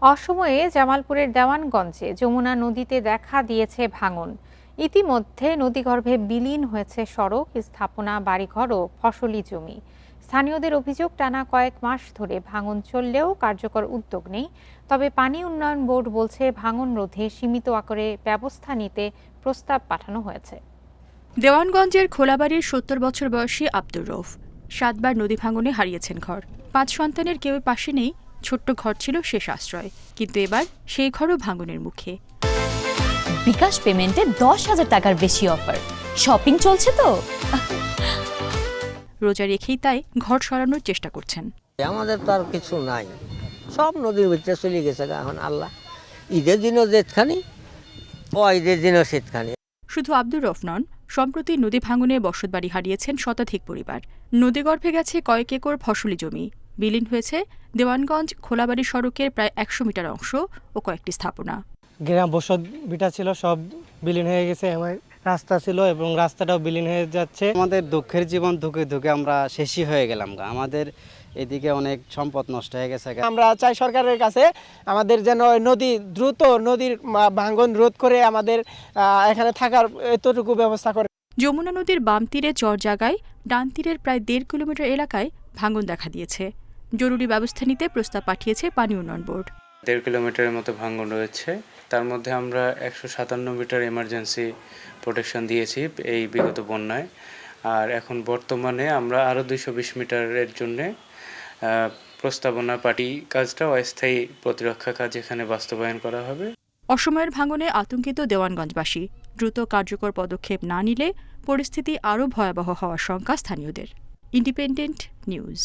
অসময়ে জামালপুরের দেওয়ানগঞ্জে যমুনা নদীতে দেখা দিয়েছে ভাঙন। ইতিমধ্যে নদীগর্ভে বিলীন হয়েছে সড়ক, স্থাপনা, বাড়িঘর ও ফসলি জমি। স্থানীয়দের অভিযোগ, টানা কয়েক মাস ধরে ভাঙন চললেও কার্যকর উদ্যোগ নেই। তবে পানি উন্নয়ন বোর্ড বলছে ভাঙন রোধে সীমিত আকারে ব্যবস্থা নিতে প্রস্তাব পাঠানো হয়েছে। দেওয়ানগঞ্জের খোলাবাড়ির ৭০ বছর বয়সী আব্দুর রউফ ৭ বার নদী ভাঙনে হারিয়েছেন ঘর। ৫ সন্তানের কেউ পাশে নেই, ছোট্ট ঘর ছিল শেষ আশ্রয়। কিন্তু এবার সেই ঘরও ভাঙনের মুখে। বিকাশ পেমেন্টে ১০,০০০ টাকার বেশি অফার। শপিং চলছে তো। রোজা রেখেই তাই ঘর সরানোর চেষ্টা করছেন। আমাদের তো আর কিছু নাই, সব নদীর ভিতরে চলে গেছে। এখন আল্লাহ ঈদের দিনও যেতখানি, ঈদের দিনও সেতখানি। শুধু আব্দুর রউফ নন, সম্প্রতি নদী ভাঙনে বসতবাড়ি হারিয়েছেন শতাধিক পরিবার। নদীগর্ভে গেছে কয়েক একর ফসলি জমি। বিলীন হয়েছে দেওয়ানগঞ্জ খোলাবাড়ি সড়কের প্রায় ১০০ মিটার অংশ ও কয়েকটি স্থাপনা। গ্রাম বসত ভিটা ছিল, সব বিলীন হয়ে গেছে। রাস্তা ছিল এবং রাস্তাটাও বিলীন হয়ে যাচ্ছে। আমাদের দুঃখের জীবন ধুকে ধুকে আমরা শেষই হয়ে গেলাম। আমাদের এদিকে অনেক সম্পদ নষ্ট হয়ে গেছে। আমরা চাই সরকারের কাছে আমাদের যেন দ্রুত নদীর ভাঙন রোধ করে আমাদের এখানে থাকার এতটুকু ব্যবস্থা করে। যমুনা নদীর বাম তীরে চর জায়গায়, ডান তীরের প্রায় ১.৫ কিলোমিটার এলাকায় ভাঙন দেখা দিয়েছে। জরুরি ব্যবস্থা নিতে প্রস্তাব পাঠিয়েছে পানি উন্নয়ন বোর্ড। ১.৫ কিলোমিটারের মতো ভাঙন রয়েছে। তার মধ্যে আমরা ১৫৭ মিটার এমার্জেন্সি প্রোটেকশন দিয়েছি এই বিগত বন্যায়। আর এখন বর্তমানে আমরা আরও ২২০ মিটারের জন্যে প্রস্তাবনা পাঠি কাজটা অস্থায়ী প্রতিরক্ষা কাজ এখানে বাস্তবায়ন করা হবে। অসময়ের ভাঙনে আতঙ্কিত দেওয়ানগঞ্জবাসী। দ্রুত কার্যকর পদক্ষেপ না নিলে পরিস্থিতি আরও ভয়াবহ হওয়ার শঙ্কা স্থানীয়দের। Independent news.